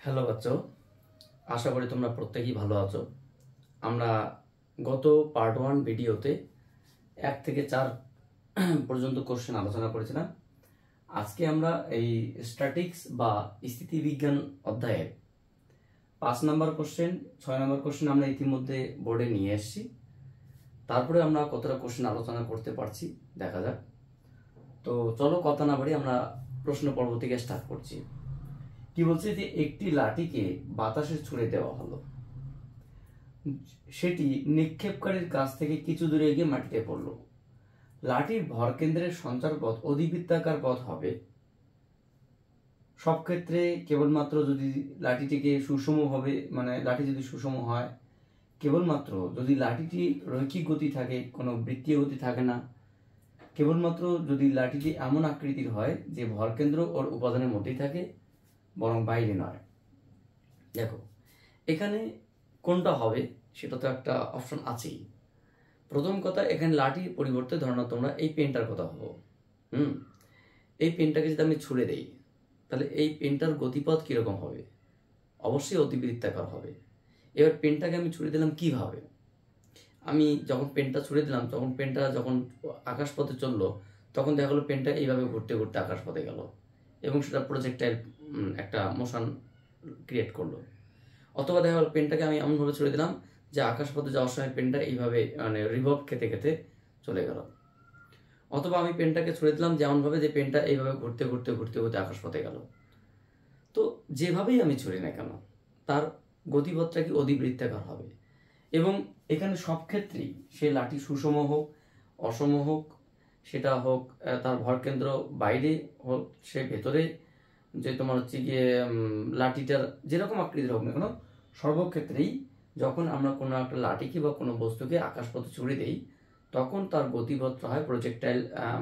Hello বাচ্চা, আশা করি তোমরা প্রত্যেকেই ভালো আছো। আমরা গত পার্ট 1 ভিডিওতে 1 থেকে 4 পর্যন্ত কোশ্চেন আলোচনা করেছিলাম। আজকে আমরা এই স্ট্যাটিক্স বা স্থিতিবিজ্ঞান অধ্যায়ের 5 নম্বর কোশ্চেন 6 নম্বর কোশ্চেন আমরা ইতিমধ্যে বোর্ডে নিয়ে এসেছি। তারপরে আমরা কতটা কোশ্চেন আলোচনা করতে পারছি দেখা যাক। তো চলো কথা না বাড়ি আমরা প্রশ্ন পর্ব থেকে স্টার্ট করছি। কি বলছে যে একটি লাঠিকে বাতাসে ছুড়ে দেওয়া হলো, সেটি নিক্ষেপকারীর কাছ থেকে কিছু দূরে গিয়ে মাটিতে পড়লো। লাঠির ভরকেন্দ্রের সঞ্চার পথ অধিবৃত্তাকার পথ হবে সব ক্ষেত্রে কেবলমাত্র যদি লাঠিটিকে সুষম হবে, মানে লাঠি যদি সুষম হয়, কেবলমাত্র যদি লাঠিটি রৈখিক গতি থাকে, কোনো বৃত্তীয় গতি থাকে না, কেবলমাত্র যদি লাঠিটি এমন আকৃতির হয় যে ভরকেন্দ্র ওর উপাদানের মধ্যেই থাকে বরং বাইরে নয়। দেখো এখানে কোনটা হবে সেটা তো একটা অপশন আছেই। প্রথম কথা, এখানে লাঠির পরিবর্তে ধরো না তোমরা এই পেনটার কথা ভাবো। এই পেনটাকে যদি আমি ছুড়ে দেই তাহলে এই পেনটার গতিপথ কিরকম হবে? অবশ্যই অতিবৃত্তাকার হবে। এবার পেনটাকে আমি ছুড়ে দিলাম কিভাবে? আমি যখন পেনটা ছুড়ে দিলাম তখন পেনটা যখন আকাশপথে চললো তখন দেখা গেলো পেনটা এইভাবে ঘুরতে ঘুরতে আকাশপথে গেল এবং সেটা প্রজেক্টাইল একটা মোশন ক্রিয়েট করলো। অথবা দেখা গেল পেনটাকে আমি এমনভাবে ছুড়ে দিলাম যে আকাশপথে যাওয়ার সময় পেনটা এইভাবে মানে রিভলভ খেতে খেতে চলে গেল। অথবা আমি পেনটাকে ছুড়ে দিলাম যেমনভাবে যে পেনটা এইভাবে ঘুরতে ঘুরতে ঘুরতে ঘুরতে আকাশপথে গেল। তো যেভাবেই আমি ছুড়ি না কেন তার গতিপথটা কি অধিবৃত্তাকার হবে। এবং এখানে সব ক্ষেত্রেই সে লাঠি সুষম হোক অসম হোক, সেটা হোক তার ভরকেন্দ্র বাইরে হোক সে ভেতরে, যে তোমার হচ্ছে গিয়ে লাঠিটার যেরকম আকৃতির হোক না কেন, সর্বক্ষেত্রেই যখন আমরা কোনো একটা লাঠিকে বা কোনো বস্তুকে আকাশপথে ছুড়ে দেই তখন তার গতিপথটা হয় প্রজেক্টাইল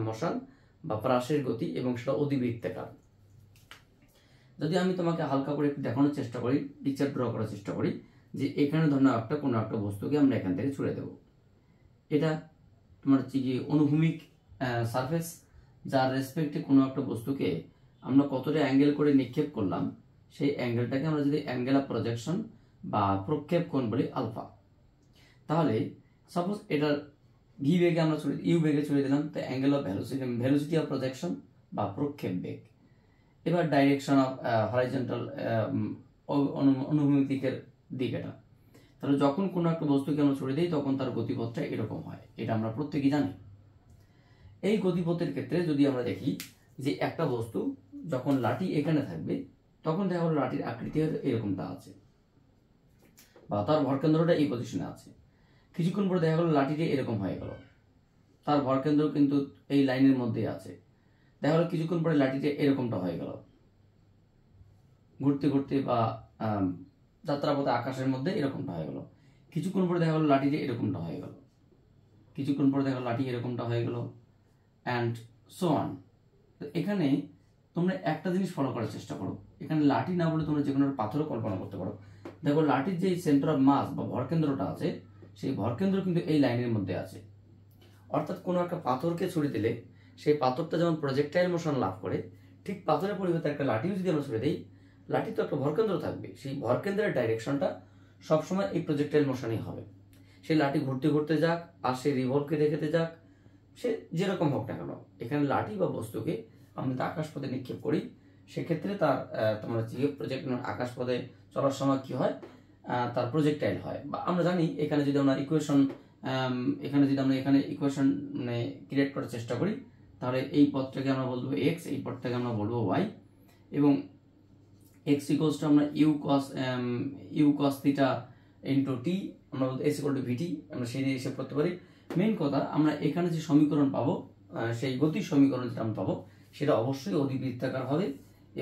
মোশন বা প্রাসের গতি এবং সেটা অধিবৃত্তাকার। যদি আমি তোমাকে হালকা করে একটু দেখানোর চেষ্টা করি, পিকচার ড্র করার চেষ্টা করি যে এখানে ধরো একটা কোনো একটা বস্তুকে আমরা এখান থেকে ছুড়ে দেব। এটা তোমার হচ্ছে কি অনুভূমিক সারফেস, যার রেসপেক্টে কোনো একটা বস্তুকে আমরা কতটা অ্যাঙ্গেল করে নিক্ষেপ করলাম সেই অ্যাঙ্গেলটাকে আমরা যদি অ্যাঙ্গেল অফ প্রজেকশন বা প্রক্ষেপ কোণ বলি আলফা, তাহলে সাপোজ এটার ভি বেগে আমরা ইউ বেগে ছুড়ে দিলাম, তো angle of velocity of projection বা প্রক্ষেপ বেগ। এবার ডাইরেকশন অফ হরাইজন্টাল অনুভূমিক দিকের দিক এটা। তাহলে যখন কোনো একটা বস্তুকে আমরা ছুড়ে দিই তখন তার গতিপথটা এরকম হয়, এটা আমরা প্রত্যেকেই জানি। এই গতিপথের ক্ষেত্রে যদি আমরা দেখি যে একটা বস্তু যখন লাঠি এখানে থাকবে তখন দেখা গেল লাঠির আকৃতি এরকমটা আছে বা তার ভরকেন্দ্রটা এই পজিশনে আছে। কিছুক্ষণ পরে দেখা গেল লাঠিটি এরকম হয়ে গেল, তার ভরকেন্দ্র কিন্তু এই লাইনের মধ্যে আছে। দেখা গেল কিছুক্ষণ পরে লাঠিটি এরকমটা হয়ে গেল, ঘুরতে ঘুরতে বা যাত্রাপথে আকাশের মধ্যে এরকমটা হয়ে গেল। কিছুক্ষণ পরে দেখা গেল লাঠিটি এরকমটা হয়ে গেল, কিছুক্ষণ পরে দেখা গেল লাঠি এরকমটা হয়ে গেল অ্যান্ড সো অন। তো এখানে তোমরা একটা জিনিস ফলো করার চেষ্টা করো, এখানে লাঠি না বলে তোমরা যে কোনো পাথরও কল্পনা করতে পারো। দেখো লাঠির যে সেন্টার অফ মাস বা ভরকেন্দ্রটা আছে সেই ভরকেন্দ্র কিন্তু এই লাইনের মধ্যে আছে। অর্থাৎ কোনো একটা পাথরকে ছুড়ে দিলে সেই পাথরটা যেমন প্রজেক্টাইল মোশন লাভ করে, ঠিক পাথরের পরিবর্তে একটা লাঠিও যদি আমরা ছুড়ে দিই, লাঠি তো একটা ভরকেন্দ্র থাকবে, সেই ভরকেন্দ্রের ডাইরেকশনটা সবসময় এই প্রজেক্টাইল মোশনই হবে। সেই লাঠি ঘুরতে ঘুরতে যাক আর সে রিভলভকে দেখতে যাক, সে যেরকম হোক না কেন, এখানে লাঠি বা বস্তুকে আমরা যদি আকাশপথে নিক্ষেপ করি সেক্ষেত্রে তার তোমার হচ্ছে প্রজেক্ট আকাশপথে চলার সময় কি হয়, তার প্রজেক্টাইল হয়। বা আমরা জানি এখানে যদি আমরা ইকুয়েশন মানে ক্রিয়েট করার চেষ্টা করি তাহলে এই পথটাকে আমরা বলবো এক্স, এই পথটাকে আমরা বলবো ওয়াই, এবং এক্স ইকুয়ালস টু আমরা you cos theta into T, আমরা বলতে এস ইকুয়াল টু ভিটি, আমরা সেই দিয়ে হিসেব করতে পারি। মেইন কথা, আমরা এখানে যে সমীকরণ পাবো সেই গতির সমীকরণ যেটা আমরা পাবো সেটা অবশ্যই অধিবৃত্তাকার হবে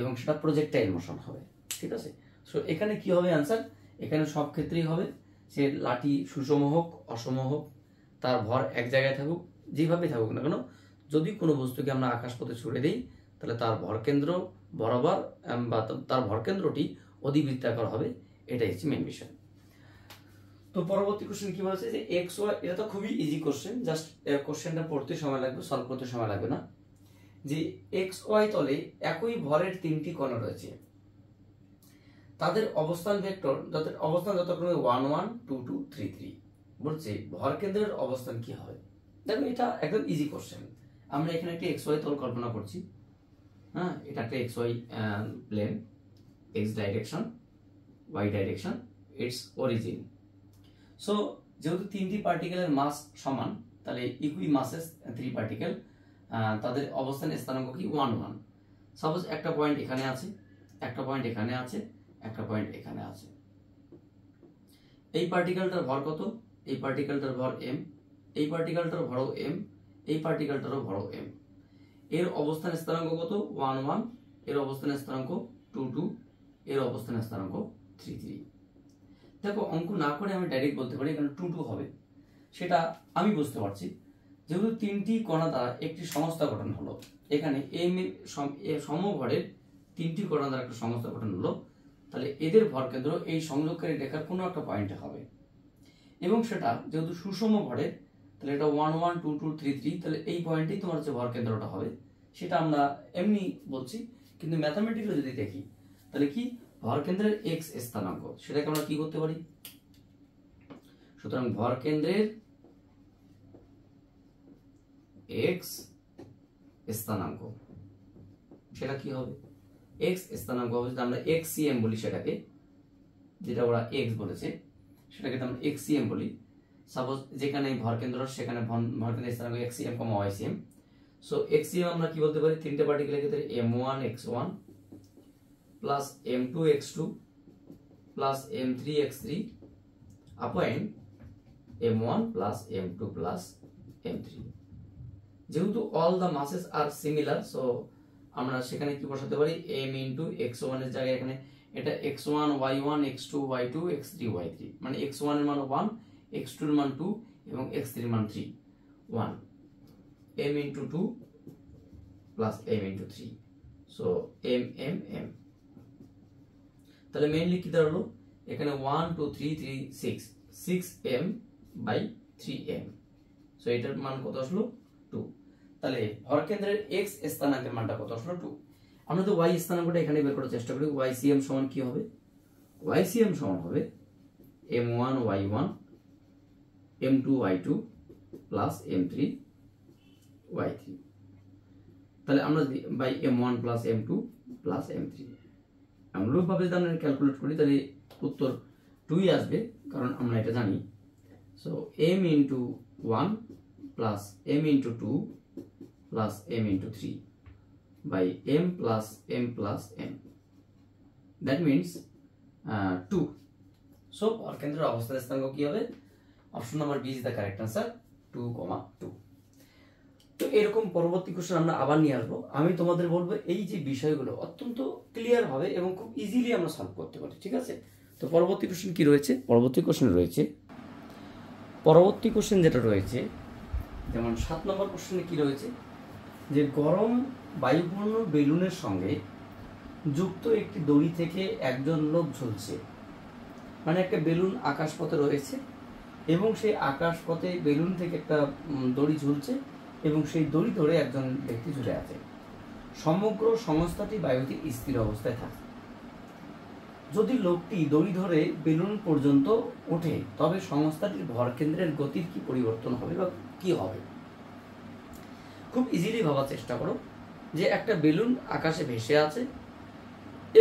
এবং সেটা প্রজেক্টাইল মোশন হবে। ঠিক আছে, সো এখানে কি হবে অ্যান্সার? এখানে সব ক্ষেত্রেই হবে সে লাঠি সুষম হোক অসম হোক, তার ভর এক জায়গায় থাকুক, যেভাবে থাকুক না কেন, যদি কোনো বস্তুকে আমরা আকাশপথে ছুড়ে দিই তাহলে তার ভরকেন্দ্র বরাবর বা তার ভরকেন্দ্রটি অধিবৃত্তাকার হবে, এটাই হচ্ছে মেইন বিষয়। তো পরবর্তী কোশ্চেন কি বলেছে যে এক্স ওয়াই, এটা তো খুবই ইজি কোশ্চেন, জাস্ট কোশ্চেনটা পড়তে সময় লাগবে, সলভ করতে সময় লাগবে না। যে এক্স ওয়াই তলে একই ভরের তিনটি কণা রয়েছে, তাদের অবস্থান ভেক্টর যথাক্রমে 1 1 2 2 3 3। বলছে ভর কেন্দ্রের অবস্থান কি হবে। দেখো এটা একদম ইজি কোশ্চেন। আমরা এখানে একটা এক্স ওয়াই তল কল্পনা করছি। হ্যাঁ, এটা একটা X Y plane, X direction, Y direction, it's origin. So যেহেতু তিনটি পার্টিকেলের মাস সমান, তাহলে ইকুই মাসেস 3 পার্টিকেল, তাদের অবস্থান স্থানাঙ্ক কি 1 1। সাপোজ একটা পয়েন্ট এখানে আছে, একটা পয়েন্ট এখানে আছে, একটা পয়েন্ট এখানে আছে। এই পার্টিকেলটার ভর কত? এই পার্টিকেলটার ভর m, এই পার্টিকেলটার ভরও m, এই পার্টিকেলটারও ভরও m। এর অবস্থান স্থানাঙ্ক কত? 1 1, এর অবস্থান স্থানাঙ্ক 2 2, এর অবস্থান স্থানাঙ্ক 3 3। দেখো অঙ্ক না করে আমি ডাইরেক্ট বলতে পারি এখানে 2 2 হবে, সেটা আমি বুঝতে পারছি। যেহেতু তিনটি কণা দ্বারা একটি সংস্থা গঠন হলো, এখানে সমভরের তিনটি কণা দ্বারা একটা সংস্থা গঠন হলো, তাহলে এদের ভর কেন্দ্র এই সংযোগকারী রেখার কোনো একটা পয়েন্টে হবে, এবং সেটা যেহেতু সুষম ভরের, তাহলে এটা 1 1 2 2 3 3, তাহলে এই পয়েন্টেই তোমার যে ভর কেন্দ্রটা হবে সেটা আমরা এমনি বলছি, কিন্তু ম্যাথামেটিক্যালি যদি দেখি তাহলে কি ভর কেন্দ্রের এক্স স্থানাঙ্ক সেটাকে আমরা কি করতে পারি। সুতরাং ভর কেন্দ্রের এক্স স্থানাঙ্ক সেটা কি হবে? এক্স স্থানাঙ্ক হবে, যদি আমরা এক্সিএম বলি সেটাকে, যেটা ওরা এক্স বলেছে সেটাকে আমরা এক্সিএম বলি। সাপোজ যেখানে ভর কেন্দ্র সেখানে ভর কেন্দ্রের স্থানাঙ্ক এক্সিএম কমা ওয়াইসিএম। সো এক্সিএম আমরা কি বলতে পারি? তিনটে পার্টিকেলের ক্ষেত্রে m1 x1 plus m2 x2 plus m3 x3 আপয়েন্ট m1 plus m2 plus m3। যেহেতু all the masses are similar, so আমরা সেখানে কি বসাতে পারি? m ইন্টু x1 এর জায়গায় এখানে এটা x1 y1 x2 y2 x3 y3, মানে x1 এর মান 1, x2 এর মান 2 এবং x3 এর মান 3। 1 m into 2 plus m into 3, so m m m। তাহলে মেইনলি কি দাঁড়ালো এখানে 1 2 3 3 6 6m বাই 3m। সো এটার মান কত আসলো? 2। তাহলে ভর কেন্দ্রের x স্থানাঙ্কের মানটা কত আসলো? 2। আমরা তো y স্থানাঙ্কটা এখানে বের করার চেষ্টা করি। ycm সমান কি হবে? ycm সমান হবে m1 y1 m2 y2 plus m3 y3। তাহলে আমরা by m1 plus m2 plus m3 অনুরূপভাবে যদি আমরা ক্যালকুলেট করি তাহলে উত্তর 2ই আসবে, কারণ আমরা এটা জানি। So m into 1 plus m into 2 plus m into 3 by m plus m, that means 2. So ভর কেন্দ্রের অবস্থান স্থানাঙ্ক কি হবে? Option number B is the correct answer, 2, 2। তো এরকম পরবর্তী কোশ্চেন আমরা আবার নিয়ে আসবো। আমি তোমাদের বলবো এই যে বিষয়গুলো অত্যন্ত ক্লিয়ার হবে এবং খুব ইজিলি আমরা সলভ করতে পারি, ঠিক আছে? তো পরবর্তী কোশ্চেন কি রয়েছে? পরবর্তী কোশ্চেন যেটা রয়েছে, যেমন 7 নম্বর কোশ্চেনে কি রয়েছে, যে গরম বায়ুপূর্ণ বেলুনের সঙ্গে যুক্ত একটি দড়ি থেকে একজন লোক ঝুলছে। মানে একটা বেলুন আকাশপথে রয়েছে এবং সেই আকাশপথে বেলুন থেকে একটা দড়ি ঝুলছে এবং সেই দড়ি ধরে একজন ব্যক্তি ঝুলে আছে। সমগ্র সংস্থাটি বায়ুতে স্থির অবস্থায় থাকে। যদি লোকটি দড়ি ধরে বেলুন পর্যন্ত ওঠে তবে সংস্থাটির ভর কেন্দ্রের গতির কি পরিবর্তন হবে বা কি হবে? খুব ইজিলি ভাবার চেষ্টা করো যে একটা বেলুন আকাশে ভেসে আছে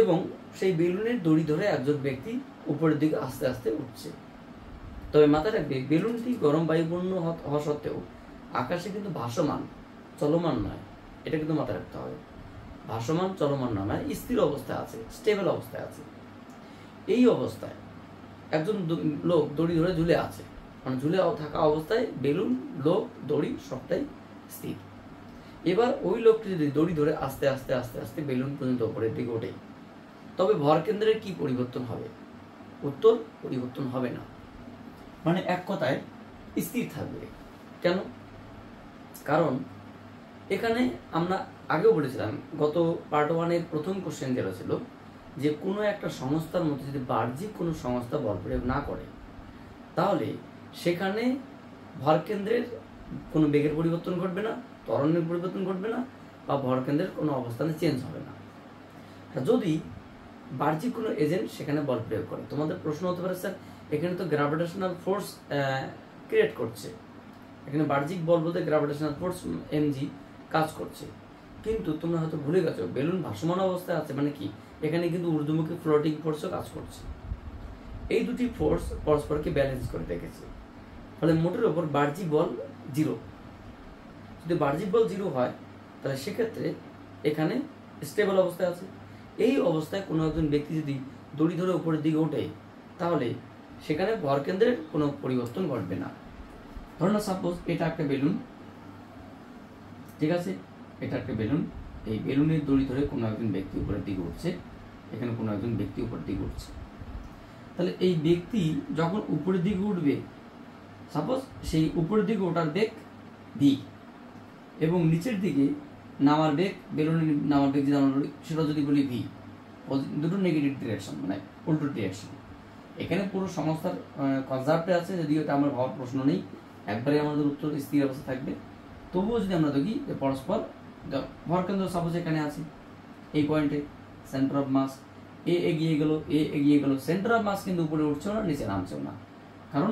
এবং সেই বেলুনের দড়ি ধরে একজন ব্যক্তি উপরের দিকে আস্তে আস্তে উঠছে। তবে মাথায় রাখবে বেলুনটি গরম বায়ুপূর্ণ হওয়া সত্ত্বেও আকাশে কিন্তু ভাসমান, চলমান নয়, এটা কিন্তু মাথায় রাখতে হবে। ভাসমান চলমান নয়, মানে স্থির অবস্থায় আছে, স্টেবল অবস্থায় আছে। এই অবস্থায় একজন লোক দড়ি ধরে ঝুলে আছে, মানে ঝুলে থাকা অবস্থায় বেলুন, লোক, দড়ি সবটাই স্থির। এবার ওই লোকটি যদি দড়ি ধরে আস্তে আস্তে আস্তে আস্তে বেলুন পর্যন্ত উপরের দিকে ওঠে তবে ভর কেন্দ্রের কি পরিবর্তন হবে? উত্তর পরিবর্তন হবে না, মানে এক কথায় স্থির থাকবে। কেন? কারণ এখানে আমরা আগেও বলেছিলাম, গত পার্ট 1-এর প্রথম কোশ্চেন যেটা ছিল, যে কোনো একটা সংস্থার মধ্যে যদি বাহ্যিক কোনো সংস্থা বল প্রয়োগ না করে তাহলে সেখানে ভর কেন্দ্রের কোনো বেগের পরিবর্তন ঘটবে না, ত্বরণের পরিবর্তন ঘটবে না, বা ভর কেন্দ্রের কোনো অবস্থানে চেঞ্জ হবে না। যদি বাহ্যিক কোনো এজেন্ট সেখানে বল প্রয়োগ করে। তোমাদের প্রশ্ন হতে পারে স্যার এখানে তো গ্র্যাভিটেশনাল ফোর্স ক্রিয়েট করছে, এখানে বাহ্যিক বল বলতে গ্র্যাভিটেশনাল ফোর্স mg কাজ করছে, কিন্তু তোমরা হয়তো ভুলে গেছো বেলুন ভাসমান অবস্থায় আছে মানে কি এখানে কিন্তু ঊর্ধ্বমুখী ফ্লোটিং ফোর্সও কাজ করছে। এই দুটি ফোর্স পরস্পরকে ব্যালেন্স করে রেখেছে, ফলে মোটের ওপর বাহ্যিক বল 0। যদি বাহ্যিক বল 0 হয় তাহলে সেক্ষেত্রে এখানে স্টেবল অবস্থায় আছে। এই অবস্থায় কোনো একজন ব্যক্তি যদি দড়ি ধরে উপরের দিকে ওঠে তাহলে সেখানে ভরকেন্দ্রের কোনো পরিবর্তন ঘটবে না। ধরো না সাপোজ এটা একটা বেলুন, ঠিক আছে, এটা একটা বেলুন, এই বেলুনের দড়ি ধরে কোনো একজন ব্যক্তি উপরের দিকে উঠছে, এখানে কোনো একজন ব্যক্তি উপরের দিকে উঠছে, তাহলে এই ব্যক্তি যখন উপরের দিকে উঠবে সাপোজ সেই উপরের দিকে ওঠার বেগ ভি এবং নিচের দিকে নামার বেগ বেলুনের নামার বেগ যেটা আমরা সেটা যদি বলি ভি, দুটো নেগেটিভ ডিরেকশন মানে উল্টো ডিরেকশন। এখানে পুরো সংস্থার কনসেপ্টে আছে, যদিও এটা আমার ভাবার প্রশ্ন নেই, একবারে আমাদের উত্তর স্থির অবস্থা থাকবে। তবুও যদি আমরা দেখি যে পরস্পর ভরকেন্দ্র সাপোজ এখানে আছে এই পয়েন্টে, সেন্টার অফ মাস এ এগিয়ে গেল, সেন্টার অফ মাস কিন্তু উপরে উঠছেও না নিচে নামছেও না, কারণ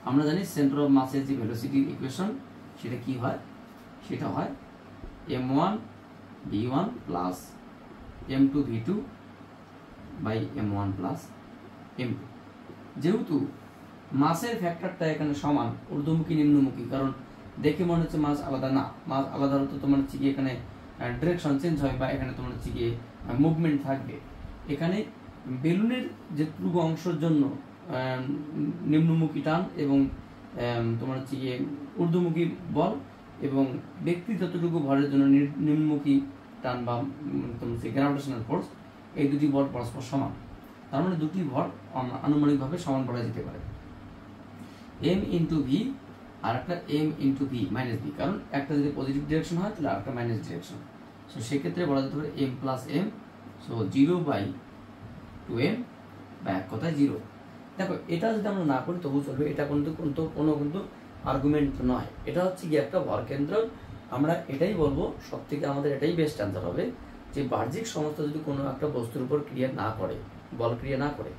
আমরা জানি সেন্টার অফ মাসের যে ভেলোসিটির ইকুয়েশন সেটা কি হয়, সেটা হয় m1 v1 plus m2 v2 by m1 plus m2। যেহেতু মাসের ফ্যাক্টরটা এখানে সমান ঊর্ধ্বমুখী নিম্নমুখী, কারণ দেখে মনে হচ্ছে মাস আলাদা না, মাস আলাদা হলে তো তোমার হচ্ছে কি এখানে ডিরেকশন চেঞ্জ হয় বা এখানে তোমার হচ্ছে গিয়ে মুভমেন্ট থাকবে। এখানে বেলুনের যেটুকু অংশের জন্য নিম্নমুখী টান এবং তোমার হচ্ছে গিয়ে ঊর্ধ্বমুখী বল এবং ব্যক্তি যতটুকু ভরের জন্য নিম্নমুখী টান বা তোমার হচ্ছে গ্র্যাভিটেশনাল ফোর্স, এই দুটি বল পরস্পর সমান, তার মানে দুটি ভর আনুমানিকভাবে সমান বলা যেতে পারে। m ইন্টু ভি আর একটা m into V minus V, কারণ একটা যদি পজিটিভ ডিরেকশন হয় তাহলে আরেকটা মাইনাস ডিরেকশন, সো সেক্ষেত্রে বলা যেতে পারে m plus m, so 0/2m বা এক কথায় 0। দেখো এটা যদি আমরা না করি তবু চলবে, এটা কিন্তু আর্গুমেন্ট নয়, এটা হচ্ছে কি একটা ভরকেন্দ্র। আমরা এটাই বলবো সব থেকে আমাদের এটাই বেস্ট অ্যান্সার হবে যে বাহ্যিক সংস্থা যদি কোনো একটা বস্তুর উপর ক্রিয়া না করে, বল ক্রিয়া না করে,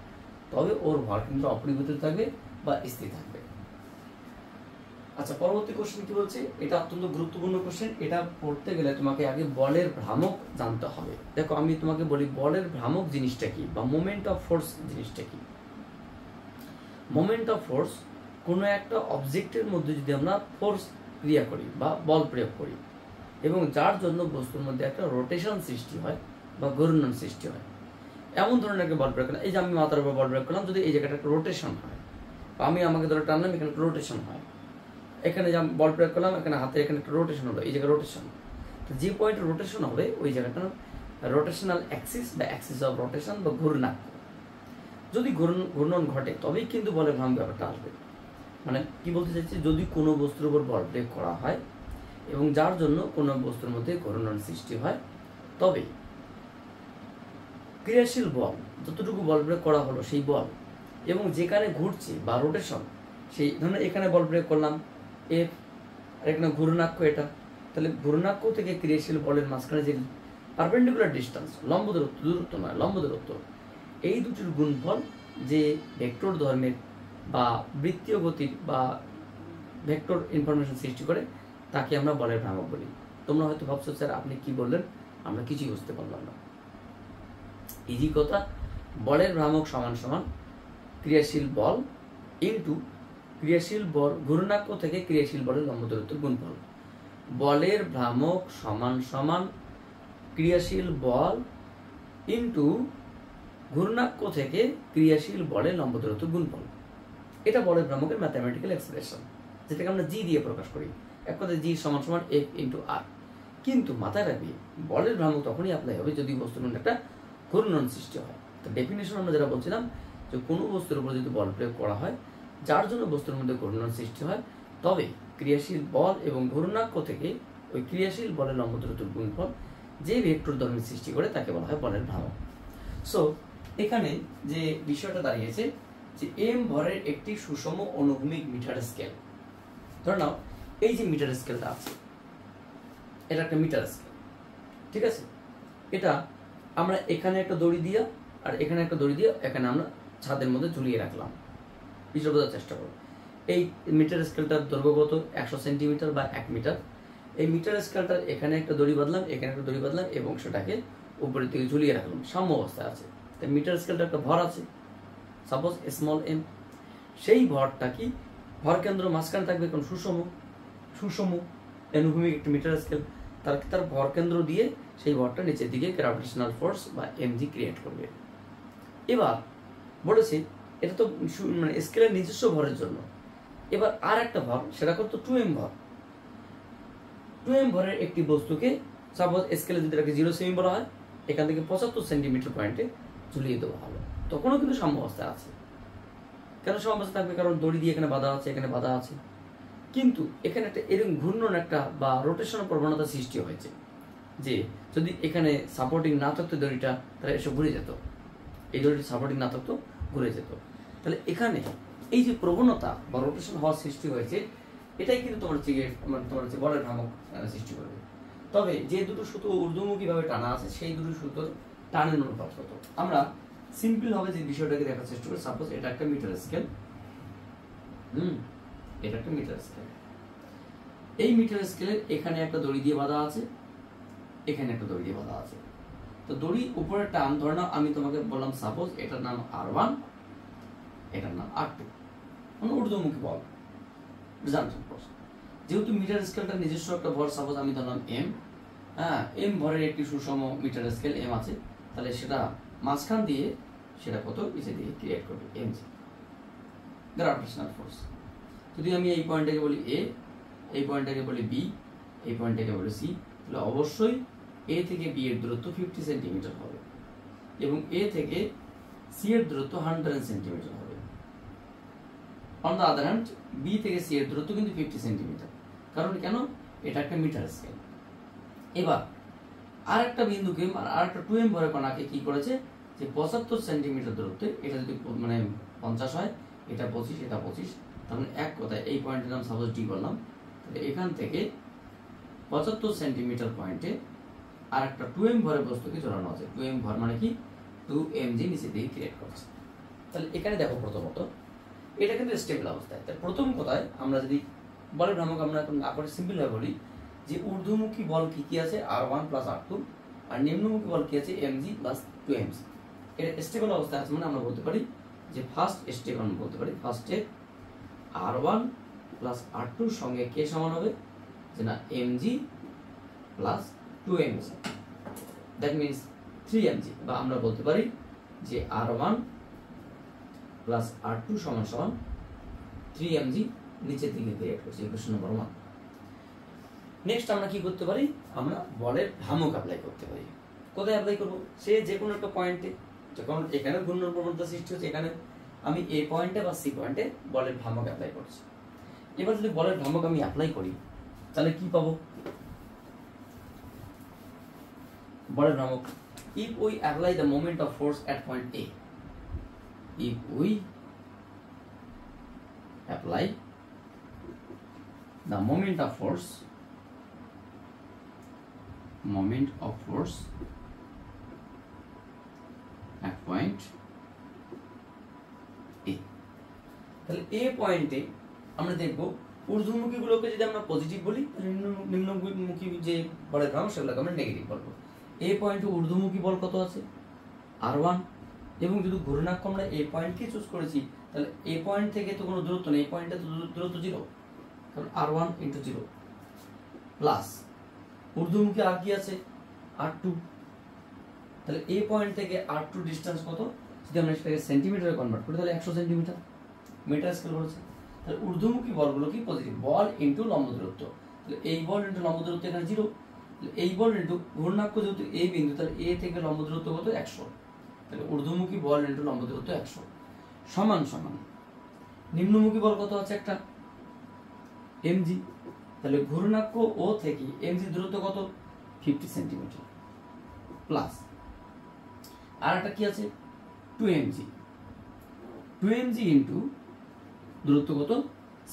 তবে ওর ভরকেন্দ্র অপরিবর্তিত থাকবে বা স্থির থাকবে। আচ্ছা, পরবর্তী কোশ্চেন কি বলছে, এটা অত্যন্ত গুরুত্বপূর্ণ কোশ্চেন, এটা পড়তে গেলে তোমাকে আগে বলের ভ্রামক জানতে হবে। দেখো আমি তোমাকে বলি বলের ভ্রামক জিনিসটা কি বা মোমেন্ট অফ ফোর্স জিনিসটা কি। মোমেন্ট অফ ফোর্স কোনো একটা অবজেক্টের মধ্যে যদি আমরা ফোর্স ক্রিয়া করি বা বল প্রয়োগ করি এবং যার জন্য বস্তুর মধ্যে একটা রোটেশন সৃষ্টি হয় বা ঘূর্ণন সৃষ্টি হয়, এমন ধরনের একটা বল প্রয়োগ করলাম, এই যে আমি মাথার উপর বল প্রয়োগ করলাম, যদি এই জায়গাটা একটা রোটেশন হয় বা আমি আমাকে ধরে টানলাম এখানে একটা রোটেশন হয়, এখানে যে বল প্রয়োগ করলাম এখানে হাতে এখানে একটা রোটেশন হলো, এই জায়গায় রোটেশন, তো যে পয়েন্টে রোটেশন হবে ওই জায়গাটা রোটেশনাল অ্যাক্সিস বা অ্যাক্সিস অফ রোটেশন বা ঘূর্ণাঙ্ক। যদি ঘূর্ণন ঘটে তবেই কিন্তু বলের ভ্রামক ব্যাপারটা আসবে। মানে কি বলতে চাইছি, যদি কোনো বস্তুর উপর বল প্রয়োগ করা হয় এবং যার জন্য কোনো বস্তুর মধ্যে ঘূর্ণন সৃষ্টি হয়, তবে ক্রিয়াশীল বল যতটুকু বল প্রয়োগ করা হলো সেই বল এবং যেখানে ঘুরছে বা রোটেশন, সেই ধরনের এখানে বল প্রয়োগ করলাম এফ আর এখানে ঘূর্ণাক্ষ এটা, তাহলে ঘূর্ণাক্ষ থেকে ক্রিয়াশীল বলের মাঝখানে যে পারপেন্ডিকুলার ডিস্টেন্স, লম্ব দূরত্ব, দূরত্ব নয় লম্ব দূরত্ব, এই দুটির গুণফল যে ভেক্টর ধর্মের বা বৃত্তীয় গতির বা ভেক্টর ইনফরমেশন সৃষ্টি করে তাকে আমরা বলের ভ্রামক বলি। তোমরা হয়তো ভাবছো স্যার আপনি কি বললেন, আমরা কিছুই বুঝতে পারলাম না। ইজি কথা, বলের ভ্রামক সমান সমান ক্রিয়াশীল বল ইন্টু ক্রিয়াশীল বল ঘূর্ণাক্ষ থেকে ক্রিয়াশীল বলের লম্ব দূরত্বের গুণফল। বলের ভ্রামক সমান সমান ক্রিয়াশীল বল ইন্টু ঘূর্ণাক্ষ থেকে ক্রিয়াশীল বলের লম্ব দূরত্বের গুণফল। এটা বলের ভ্রামকের ম্যাথমেটিক্যাল এক্সপ্রেশন, যেটাকে আমরা জি দিয়ে প্রকাশ করি, এক কথায় জি সমান সমান এফ ইন্টু আর। কিন্তু মাথায় রাখবি বলের ভ্রামক তখনই অ্যাপ্লাই হবে যদি বস্তুর মধ্যে একটা ঘূর্ণন সৃষ্টি হয়। তো ডেফিনেশন আমরা যেটা বলছিলাম যে কোনো বস্তুর উপর যদি বল প্রয়োগ করা হয় যার জন্য বস্তুর মধ্যে ঘূর্ণন সৃষ্টি হয়, তবে ক্রিয়াশীল বল এবং ঘূর্ণাক্ষ থেকে ওই ক্রিয়াশীল বলের লম্ব দূরত্বের গুণফল যে ভেক্টর ধর্মের সৃষ্টি করে তাকে বলা হয় বলের ভ্রামক। সো এখানে যে বিষয়টা দাঁড়িয়েছে যে এম ভরের একটি সুষম অনুভূমিক মিটার স্কেল। ধরে নাও এই যে মিটার স্কেলটা আছে, এটা একটা মিটার স্কেল, ঠিক আছে, এটা আমরা এখানে একটা দড়ি দিয়া আর এখানে একটা দড়ি দিয়ে এখানে আমরা ছাদের মধ্যে ঝুলিয়ে রাখলাম। বিষয়টা বোঝার চেষ্টা করো। এই মিটার স্কেলটার দৈর্ঘ্য কত? 100 সেন্টিমিটার বা 1 মিটার। এই মিটার স্কেলটার এখানে একটা দড়ি বাঁধলাম, এখানে একটা দড়ি বাঁধলাম এবং সেটাকে উপরের দিকে ঝুলিয়ে রাখলাম, সাম্য অবস্থায় আছে। তাই মিটার স্কেলটা একটা ভর আছে, সাপোজ স্মল এম। সেই ভরটা কি ভর কেন্দ্র মাঝখানে থাকবে, কোন সুষম অনুভূমিক একটি মিটার স্কেল, তার ভর কেন্দ্র দিয়ে সেই ভরটা নিচের দিকে গ্র্যাভিটেশনাল ফোর্স বা এমজি ক্রিয়েট করবে। এবার বলেছি এটা তো মানে স্কেলের নিজস্ব ভরের জন্য। এবার আর একটা ভর, সেটা কত? 2m ভর। 2m ভরের একটি বস্তুকে সাপোজ স্কেলে যদি এটাকে 0 সেমি বলা হয়, এখান থেকে 75 সেন্টিমিটার পয়েন্টে ঝুলিয়ে দেওয়া হলো, তখনও কিন্তু সাম্য অবস্থায় আছে। কেন সাম্য অবস্থায় থাকবে? কারণ দড়ি দিয়ে এখানে বাঁধা আছে, এখানে বাঁধা আছে। কিন্তু এখানে একটা এরকম ঘূর্ণন একটা বা রোটেশনের প্রবণতা সৃষ্টি হয়েছে, যে যদি এখানে সাপোর্টিং না থাকতো দড়িটা, তাহলে এসব ঘুরে যেত। এই দড়িটা সাপোর্টিং না থাকতো, ঘুরে যেত। তাহলে এখানে এই যে প্রবণতা বা রোটেশন হওয়ার সৃষ্টি হয়েছে, এটাই কিন্তু তোমার হচ্ছে বলের ভ্রামক সৃষ্টি করবে। তবে যে দুটো সুতো ঊর্ধ্বমুখী ভাবে টানা আছে, সেই দুটো সুতোর টানের অনুপাত কত? আমরা সিম্পল ভাবে যে বিষয়টাকে দেখার চেষ্টা করি। সাপোজ এটা একটা মিটার স্কেল, এটা একটা মিটার স্কেল। এই মিটার স্কেলের এখানে একটা দড়ি দিয়ে বাঁধা আছে, এখানে একটা দড়ি দিয়ে বাঁধা আছে। তো দড়ি উপরে টান, ধরে নাও আমি তোমাকে বললাম সাপোজ এটার নাম R1, এটার নাম R2, মানে ঊর্ধ্বমুখী বল। যেহেতু মিটার স্কেলটা নিজস্ব একটা ভর, সাপোজ আমি ধরলাম m, m ভরের একটি সুষম মিটার স্কেল m আছে, তাহলে সেটা মাঝখান দিয়ে সেটা কত নিচে দিয়ে ক্রিয়েট করবে mg, গ্র্যাভিটেশনাল ফোর্স। যদি আমি এই পয়েন্টটাকে বলি a, এই পয়েন্টটাকে বলি b, এই পয়েন্টটাকে বলি c, তাহলে অবশ্যই a থেকে b এর দূরত্ব 50 সেন্টিমিটার হবে এবং a থেকে c এর দূরত্ব 100 সেন্টিমিটার হবে। On the other hand b থেকে c এর দূরত্ব কিন্তু 50 সেন্টিমিটার। কারণ কেন? এটা একটা মিটার স্কেল। এবার আর একটা বিন্দুকে, আর একটা 2m ভরের কণাকে কি করেছে, যে 75 সেন্টিমিটার দূরত্বে, এটা যদি মানে 50 হয়, এটা 25, এটা 25, তার মানে এক কথায় এই পয়েন্টের নাম সাপোজ ডি করলাম। তাহলে এখান থেকে 75 সেন্টিমিটার পয়েন্টে আর একটা 2m ভরের বস্তুকে জড়ানো আছে। 2m ভর মানে কি? 2mg নিচে দিয়ে ক্রিয়েট করছে। তাহলে এখানে দেখো, প্রথমত এটা কিন্তু স্টেবল অবস্থায়। তাই প্রথম কথায় আমরা যদি বলের ভ্রামক আমরা এখন না করে সিম্পল ভাবে বলি যে ঊর্ধ্বমুখী বল কি কি আছে? R1 প্লাস R2, আর নিম্নমুখী বল কি আছে? mg plus 2mg। এটা স্টেবল অবস্থায় আছে, মানে আমরা বলতে পারি যে ফার্স্ট স্টেপ, আমরা বলতে পারি first step R1 plus R2 সঙ্গে কে সমান হবে? যে না mg plus 2mg, that means 3mg। বা আমরা বলতে পারি যে R1 প্লাস R2 সমান সমান 3mg নিচের দিকে ক্রিয়েট করছি, ইকুয়েশন নম্বর 1। নেক্সট আমরা কি করতে পারি? আমরা বলের ভ্রামক অ্যাপ্লাই করতে পারি। কোথায় অ্যাপ্লাই করব? সে যে কোনো একটা পয়েন্টে, যখন এখানে ঘূর্ণন প্রবণতা সৃষ্টি হচ্ছে, এখানে আমি এ পয়েন্টে বা সি পয়েন্টে বলের ভ্রামক অ্যাপ্লাই করছি। এবার যদি বলের ভ্রামক আমি অ্যাপ্লাই করি, তাহলে কি পাবো? বলের ভ্রামক, if we apply the moment of force at point A, if we apply the moment of force at point A, তাহলে A পয়েন্টে আমরা দেখব ঊর্ধ্বমুখী গুলোকে যদি আমরা পজিটিভ বলি, নিম্নমুখী যে বলের ভ্রামক সেগুলোকে আমরা নেগেটিভ বলবো। A পয়েন্টে ঊর্ধ্বমুখী বল কত আছে? R1, এবং যদি ঘূর্ণাক্ষ আমরা A পয়েন্টকে চুজ করেছি, তাহলে A পয়েন্ট থেকে তো কোনো দূরত্ব নেই, এই পয়েন্টে তো দূরত্ব 0, কারণ R1 × 0 প্লাস ঊর্ধ্বমুখী আর কি আছে? R2। তাহলে A পয়েন্ট থেকে R2 ডিসটেন্স কত? যদি আমরা সেটাকে সেন্টিমিটারে কনভার্ট করি, তাহলে 100 সেন্টিমিটার, মিটার স্কেল বলেছে। তাহলে ঊর্ধ্বমুখী বলগুলো কি? পজিটিভ। বল ইনটু লম্ব দূরত্ব, তাহলে এই বল ইনটু লম্ব দূরত্ব এখানে 0, এই বল ইনটু ঘূর্ণাক্ষ যেহেতু A বিন্দু, তাহলে A থেকে লম্ব দূরত্ব কত? 100, তাহলে ঊর্ধ্বমুখী বল ইনটু লম্ব দূরত্ব 100 সমান সমান নিম্নমুখী বল কত আছে? একটা mg, তাহলে ঘূর্ণাক্ষ O থেকে mg দূরত্ব কত? 50 সেন্টিমিটার, প্লাস আর একটা কি আছে? 2mg ইনটু দূরত্ব কত?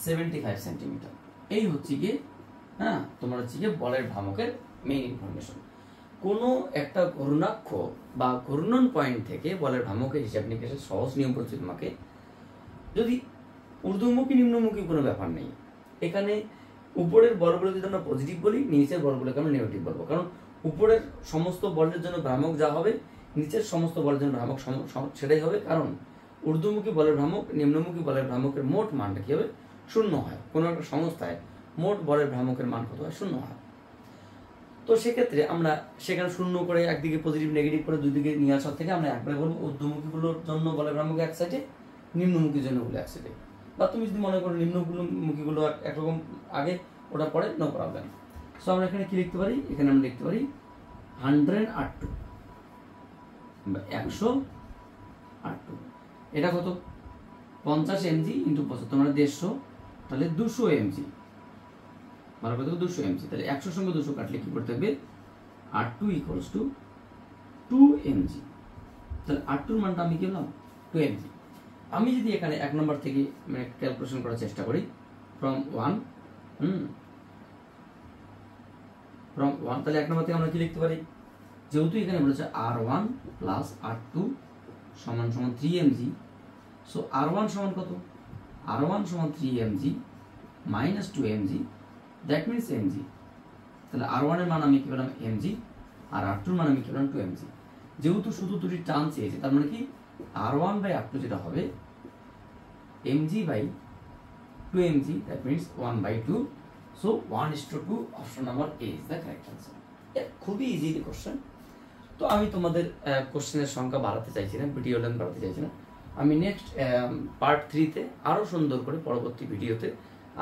75 সেন্টিমিটার। এই হচ্ছে গিয়ে তোমার হচ্ছে গিয়ে বলের ভ্রামকের মেইন ইনফরমেশন। কোনো একটা ঘূর্ণাক্ষ বা ঘূর্ণন পয়েন্ট থেকে বলের ভ্রামকের হিসাব নিকেশের সহজ নিয়ম পড়ছি তোমাকে। যদি ঊর্ধ্বমুখী নিম্নমুখী কোনো ব্যাপার নেই, এখানে উপরের বলগুলো যদি আমরা পজিটিভ বলি, নিচের বলগুলোকে আমরা নেগেটিভ বলবো, কারণ উপরের সমস্ত বলের জন্য ভ্রামক যা হবে নিচের সমস্ত বলের জন্য ভ্রামক সেটাই হবে, কারণ ঊর্ধ্বমুখী বলের ভ্রামক নিম্নমুখী বলের ভ্রামকের মোট মানটা কি হবে? শূন্য হয়। কোনো একটা সংস্থায় মোট বলের ভ্রামকের মান কত হয়? শূন্য হয়। তো সেক্ষেত্রে আমরা সেখানে শূন্য করে একদিকে পজিটিভ নেগেটিভ করে দুই দিকে নিয়ে আসার থেকে আমরা একবারে বলবো ঊর্ধ্বমুখীগুলোর জন্য বলের ভ্রামক এক সাইডে, নিম্নমুখীর জন্য বলে এক সাইডে। বা তুমি যদি মনে করো নিম্নমুখীগুলো একরকম আগে, ওটা পরে, নো প্রবলেম। সো আমরা এখানে কি লিখতে পারি? এখানে আমরা লিখতে পারি 100R2, 100R2। এটা কত? 50 mg ইন্টু 75 মানে 150, তাহলে 200 mg। ভালো কথা, 200 mg। তাহলে 100 সঙ্গে 200 কাটলে কি করতে হবে? R2 equals to 2 mg। তাহলে R2 এর মানটা আমি কি পেলাম? 2 mg। আমি যদি এখানে এক নম্বর থেকে মানে ক্যালকুলেশন করার চেষ্টা করি, ফ্রম 1, তাহলে এক নম্বর থেকে আমরা কি লিখতে পারি? যেহেতু এখানে বলেছে R1 প্লাস R2 সমান সমান 3 mg, সো R1 সমান কত? R1 সমান 3 mg minus 2 mg, that means mg। তাহলে R1 এর মান আমি কি পেলাম? mg, আর R2 এর মান আমি কি পেলাম? 2 mg। যেহেতু শুধু দুটি টার্ম চেয়েছে, তার মানে কি R1 বাই R2 যেটা হবে mg by 2 mg, that means 1/2। So 1:2, option number A is the correct answer. খুবই ইজি কোশ্চেন। তো আমি তোমাদের কোশ্চেনের সংখ্যা বাড়াতে চাইছি না, ভিডিও লেন্থ বাড়াতে চাইছি না। আমি নেক্সট পার্ট 3-তে আরও সুন্দর করে পরবর্তী ভিডিওতে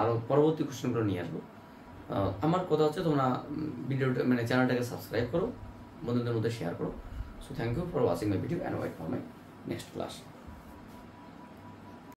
আরও পরবর্তী কোশ্চেনগুলো নিয়ে আসবো। আমার কথা হচ্ছে তোমরা ভিডিওটা মানে চ্যানেলটাকে সাবস্ক্রাইব করো, বন্ধুদের মধ্যে শেয়ার করো। So thank you for watching my video and wait for my next class.